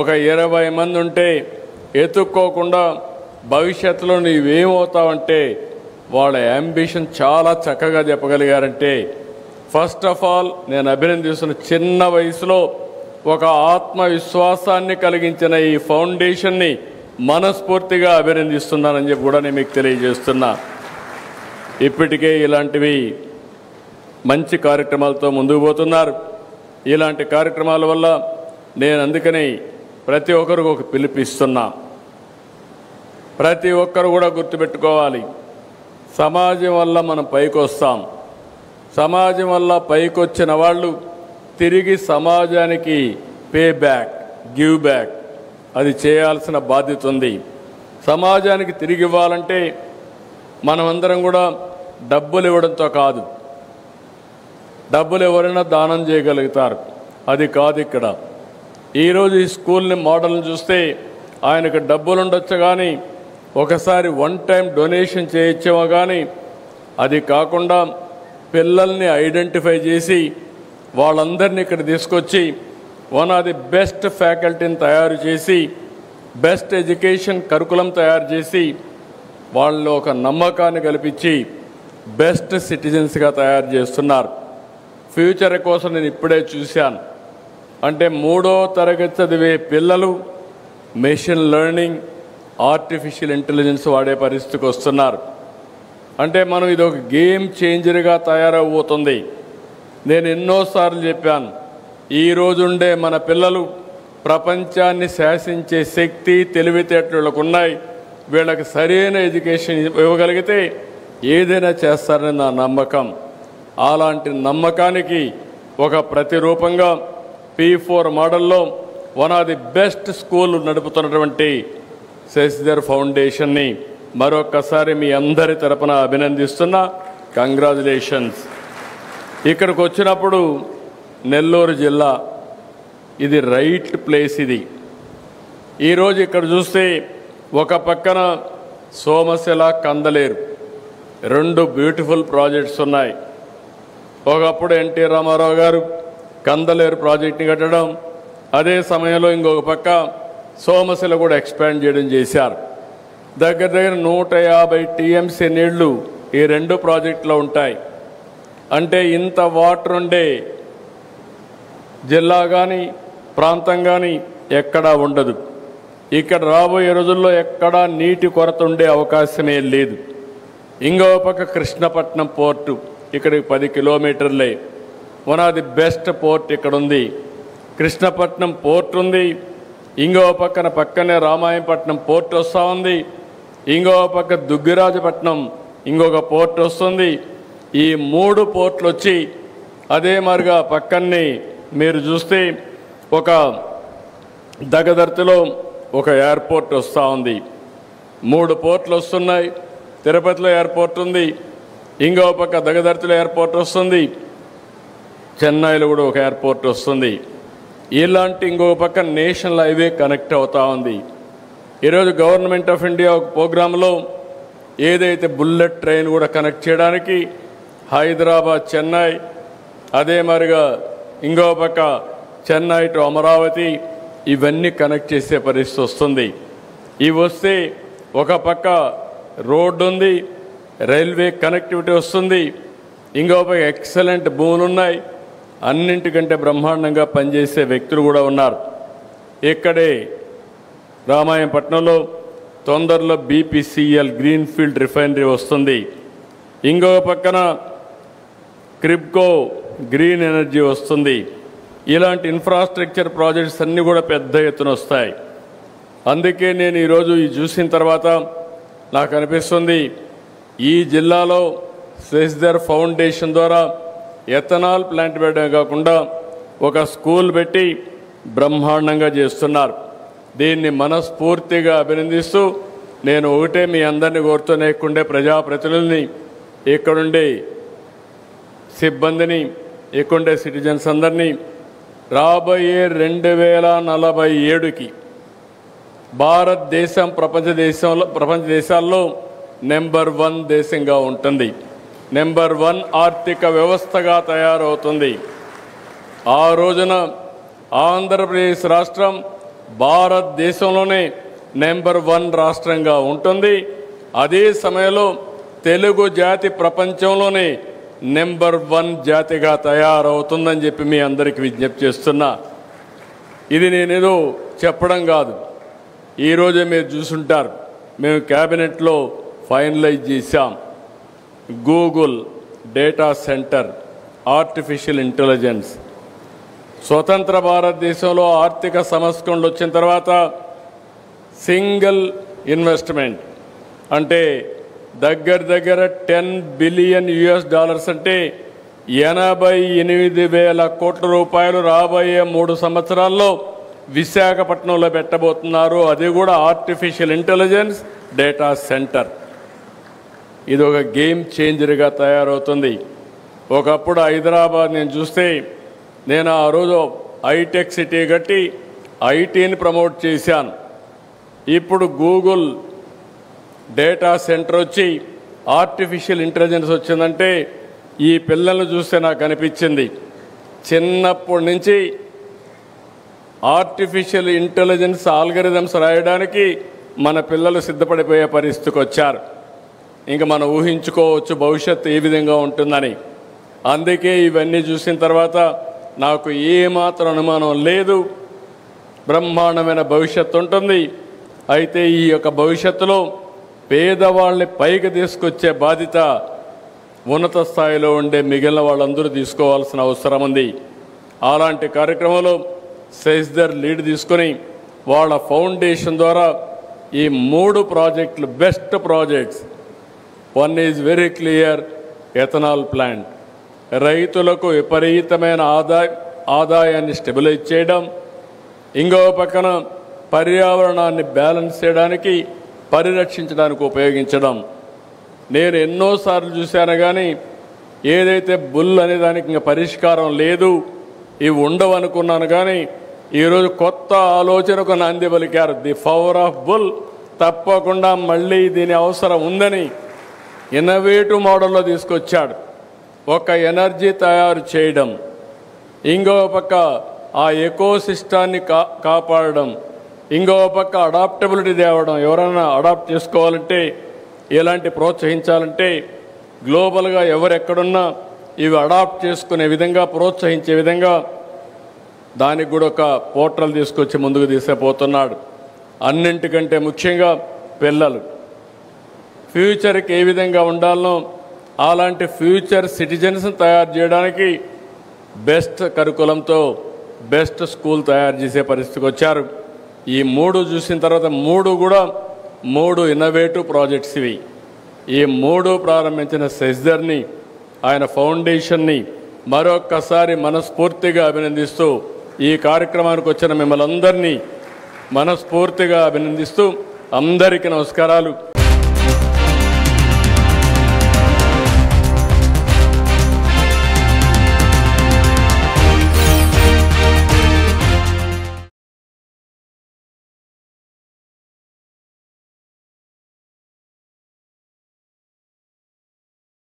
ఒక 20 మంది ఉంటే ఎత్తుక్కోకుండా భవిష్యత్తులో నీవేమవుతావంటే వాళ్ళ అంబిషన్ చాలా చక్కగా చెప్పగలిగారంటే ఫస్ట్ ఆఫ్ ఆల్ నేను అభినందిస్తున్న చిన్న వయసులో ఒక ఆత్మవిశ్వాసాన్ని కలిగించిన ఈ ఫౌండేషన్ని మనస్ఫూర్తిగా అభినందిస్తున్నానని చెప్పి కూడా నేను మీకు తెలియజేస్తున్నా. ఇప్పటికే ఇలాంటివి మంచి కార్యక్రమాలతో ముందుకు పోతున్నారు. ఇలాంటి కార్యక్రమాల వల్ల నేను అందుకని ప్రతి ఒక్కరికి ఒక పిలుపిస్తున్నా. ప్రతి ఒక్కరు కూడా గుర్తుపెట్టుకోవాలి, సమాజం వల్ల మనం పైకి వస్తాం. సమాజం వల్ల పైకి వచ్చిన వాళ్ళు తిరిగి సమాజానికి పే బ్యాక్, గివ్ బ్యాక్ అది చేయాల్సిన బాధ్యత ఉంది. సమాజానికి తిరిగి ఇవ్వాలంటే మనమందరం కూడా డబ్బులు ఇవ్వడంతో కాదు. డబ్బులు ఎవరైనా దానం చేయగలుగుతారు, అది కాదు ఇక్కడ. ఈరోజు ఈ స్కూల్ని మోడల్ని చూస్తే ఆయనకు డబ్బులు ఉండొచ్చు, కానీ ఒకసారి వన్ టైం డొనేషన్ చేయొచ్చేమో, కానీ అది కాకుండా పిల్లల్ని ఐడెంటిఫై చేసి వాళ్ళందరినీ ఇక్కడ తీసుకొచ్చి వన్ ఆఫ్ ది బెస్ట్ ఫ్యాకల్టీని తయారు చేసి బెస్ట్ ఎడ్యుకేషన్ కరికులం తయారు చేసి వాళ్ళు ఒక నమ్మకాన్ని కల్పించి బెస్ట్ సిటిజన్స్గా తయారు చేస్తున్నారు. ఫ్యూచర్ కోసం నేను ఇప్పుడే చూశాను. అంటే 3వ తరగతి చదివే పిల్లలు మెషిన్ లెర్నింగ్, ఆర్టిఫిషియల్ ఇంటెలిజెన్స్ వాడే పరిస్థితికి వస్తున్నారు. అంటే మనం ఇది ఒక గేమ్ చేంజర్గా తయారవుతుంది. నేను ఎన్నోసార్లు చెప్పాను, ఈరోజుండే మన పిల్లలు ప్రపంచాన్ని శాసించే శక్తి, తెలివితేటలకు ఉన్నాయి. వీళ్ళకి సరైన ఎడ్యుకేషన్ ఇవ్వగలిగితే ఏదైనా చేస్తారని నా నమ్మకం. అలాంటి నమ్మకానికి ఒక ప్రతిరూపంగా P4 మోడల్లో one of the best school నడుపుతున్నటువంటి శశిధర్ ఫౌండేషన్ని మరొక్కసారి మీ అందరి తరపున అభినందిస్తున్నా. కంగ్రాచులేషన్స్. ఇక్కడికి వచ్చినప్పుడు నెల్లూరు జిల్లా ఇది రైట్ ప్లేస్. ఇది ఈరోజు ఇక్కడ చూస్తే ఒక పక్కన సోమశిల, కందలేరు 2 బ్యూటిఫుల్ ప్రాజెక్ట్స్ ఉన్నాయి. ఒకప్పుడు ఎన్టీ రామారావు గారు కందలేరు ప్రాజెక్ట్ని కట్టడం, అదే సమయంలో ఇంకొక పక్క సోమశిల కూడా ఎక్స్పాండ్ చేయడం చేశారు. దగ్గర దగ్గర 150 TMC నీళ్లు ఈ 2 ప్రాజెక్టులో ఉంటాయి. అంటే ఇంత వాటర్ ఉండే జిల్లా కానీ ప్రాంతం కానీ ఎక్కడా ఉండదు. ఇక్కడ రాబోయే రోజుల్లో ఎక్కడా నీటి కొరత ఉండే అవకాశమే లేదు. ఇంకో పక్క కృష్ణపట్నం పోర్టు ఇక్కడికి 10 కిలోమీటర్లే. One of the best port ఇక్కడ ఉంది. కృష్ణపట్నం పోర్ట్ ఉంది. ఇంకో పక్కనే రామాయంపట్నం పోర్ట్ వస్తూ ఉంది. ఇంకో పక్క దుగ్గిరాజపట్నం ఇంకొక పోర్ట్ వస్తుంది. ఈ 3 పోర్ట్లు వచ్చి అదే మరిగా పక్కనే మీరు చూస్తే ఒక దగదర్తిలో ఒక ఎయిర్పోర్ట్ వస్తూ ఉంది. 3 పోర్ట్లు వస్తున్నాయి. తిరుపతిలో ఎయిర్పోర్ట్ ఉంది. ఇంకో పక్క దగదర్తిలో ఎయిర్పోర్ట్ వస్తుంది. చెన్నైలో కూడా ఒక ఎయిర్పోర్ట్ వస్తుంది. ఇలాంటి ఇంకొక పక్క నేషనల్ హైవే కనెక్ట్ అవుతూ ఉంది. ఈరోజు గవర్నమెంట్ ఆఫ్ ఇండియా ఒక ప్రోగ్రాంలో ఏదైతే బుల్లెట్ ట్రైన్ కూడా కనెక్ట్ చేయడానికి హైదరాబాద్, చెన్నై, అదే మరిగా ఇంకో పక్క చెన్నై టు అమరావతి ఇవన్నీ కనెక్ట్ చేసే పరిస్థితి వస్తుంది. ఇవి వస్తే ఒక పక్క రోడ్డు ఉంది, రైల్వే కనెక్టివిటీ వస్తుంది. ఇంకో పక్క ఎక్సలెంట్ భూములు ఉన్నాయి. అన్నింటికంటే బ్రహ్మాండంగా పనిచేసే వ్యక్తులు కూడా ఉన్నారు. ఇక్కడే రామాయంపట్నంలో తొందరలో BPCL గ్రీన్ఫీల్డ్ రిఫైనరీ వస్తుంది. ఇంకో పక్కన క్రిబ్కో గ్రీన్ ఎనర్జీ వస్తుంది. ఇలాంటి ఇన్ఫ్రాస్ట్రక్చర్ ప్రాజెక్ట్స్ అన్నీ కూడా పెద్ద ఎత్తున వస్తాయి. అందుకే నేను ఈరోజు ఈ చూసిన తర్వాత నాకు అనిపిస్తుంది, ఈ జిల్లాలో శశిధర్ ఫౌండేషన్ ద్వారా ఎథనాల్ ప్లాంట్ పెట్టడమే కాకుండా ఒక స్కూల్ పెట్టి బ్రహ్మాండంగా చేస్తున్నారు. దీన్ని మనస్ఫూర్తిగా అభినందిస్తూ నేను ఒకటే మీ అందరినీ కోరుతూనే ఇక్కడుండే ప్రజాప్రతినిధుల్ని, ఇక్కడుండే సిబ్బందిని, ఇక్కడుండే సిటిజన్స్ అందరినీ రాబోయే 2047కి భారతదేశం ప్రపంచ దేశాల్లో నెంబర్ 1 దేశంగా ఉంటుంది. నెంబర్ 1 ఆర్థిక వ్యవస్థగా తయారవుతుంది. ఆ రోజున ఆంధ్రప్రదేశ్ రాష్ట్రం భారతదేశంలోనే నెంబర్ 1 రాష్ట్రంగా ఉంటుంది. అదే సమయంలో తెలుగు జాతి ప్రపంచంలోనే నెంబర్ 1 జాతిగా తయారవుతుందని చెప్పి మీ అందరికీ విజ్ఞప్తి చేస్తున్నా. ఇది నేనేదో చెప్పడం కాదు. ఈరోజే మీరు చూసుంటారు, మేము క్యాబినెట్లో ఫైనలైజ్ చేశాం. Google data centre, artificial intelligence. స్వతంత్ర భారతదేశంలో ఆర్థిక సంస్కరణలు వచ్చిన తర్వాత సింగిల్ ఇన్వెస్ట్మెంట్ అంటే దగ్గర 10 బిలియన్ US అంటే 88,000 కోట్ల రూపాయలు రాబోయే 3 సంవత్సరాల్లో విశాఖపట్నంలో పెట్టబోతున్నారు. అది కూడా ఆర్టిఫిషియల్ ఇంటెలిజెన్స్ డేటా సెంటర్. ఇది ఒక గేమ్ చేంజర్గా తయారవుతుంది. ఒకప్పుడు హైదరాబాద్ నేను చూస్తే, నేను ఆ రోజు హైటెక్ సిటీ కట్టి ఐటీని ప్రమోట్ చేశాను. ఇప్పుడు గూగుల్ డేటా సెంటర్ వచ్చి ఆర్టిఫిషియల్ ఇంటెలిజెన్స్ వచ్చిందంటే ఈ పిల్లలను చూస్తే నాకు అనిపించింది, చిన్నప్పటి నుంచి ఆర్టిఫిషియల్ ఇంటెలిజెన్స్ ఆల్గరిథమ్స్ రాయడానికి మన పిల్లలు సిద్ధపడిపోయే పరిస్థితికి వచ్చారు. ఇంకా మనం ఊహించుకోవచ్చు భవిష్యత్తు ఏ విధంగా ఉంటుందని. అందుకే ఇవన్నీ చూసిన తర్వాత నాకు ఏమాత్రం అనుమానం లేదు, బ్రహ్మాండమైన భవిష్యత్తు ఉంటుంది. అయితే ఈ యొక్క భవిష్యత్తులో పేదవాళ్ళని పైకి తీసుకొచ్చే బాధ్యత ఉన్నత స్థాయిలో ఉండే మిగిలిన వాళ్ళందరూ తీసుకోవాల్సిన అవసరం ఉంది. అలాంటి కార్యక్రమంలో సెస్దర్ లీడ్ తీసుకొని వాళ్ళ ఫౌండేషన్ ద్వారా ఈ 3 ప్రాజెక్టులు best projects. One is very clear, ethanol plant. రైతులకు విపరీతమైన ఆదాయాన్ని స్టెబిలైజ్ చేయడం, ఇంకో పక్కన పర్యావరణాన్ని బ్యాలెన్స్ చేయడానికి, పరిరక్షించడానికి ఉపయోగించడం. నేను ఎన్నోసార్లు చూశాను కానీ ఏదైతే బుల్ అనే దానికి ఇంకా పరిష్కారం లేదు, ఇవి ఉండవు అనుకున్నాను. కానీ ఈరోజు కొత్త ఆలోచనకు నాంది పలికారు. The power of bull. తప్పకుండా మళ్ళీ దీని అవసరం ఉందని ఇన్నోవేటివ్ మోడల్లో తీసుకొచ్చాడు. ఒక ఎనర్జీ తయారు చేయడం, ఇంకో పక్క ఆ ఎకోసిస్టాన్ని కాపాడడం, ఇంకో పక్క అడాప్టబిలిటీ తేవడం. ఎవరైనా అడాప్ట్ చేసుకోవాలంటే, ఇలాంటి ప్రోత్సహించాలంటే గ్లోబల్గా ఎవరెక్కడున్నా ఇవి అడాప్ట్ చేసుకునే విధంగా, ప్రోత్సహించే విధంగా దానికి కూడా ఒక పోర్టల్ తీసుకొచ్చి ముందుకు తీసుకుపోతున్నాడు. అన్నింటికంటే ముఖ్యంగా పిల్లలు ఫ్యూచర్కి ఏ విధంగా ఉండాలనో అలాంటి ఫ్యూచర్ సిటిజన్స్ని తయారు చేయడానికి బెస్ట్ కరికులంతో బెస్ట్ స్కూల్ తయారు చేసే పరిస్థితికి వచ్చారు. ఈ 3 చూసిన తర్వాత 3 కూడా 3 ఇన్నోవేటివ్ ప్రాజెక్ట్స్ ఇవి. ఈ 3 ప్రారంభించిన సెస్దర్ని, ఆయన ఫౌండేషన్ని మరొక్కసారి మనస్ఫూర్తిగా అభినందిస్తూ, ఈ కార్యక్రమానికి వచ్చిన మిమ్మల్ని అందరినీ మనస్ఫూర్తిగా అభినందిస్తూ, అందరికీ నమస్కారాలు.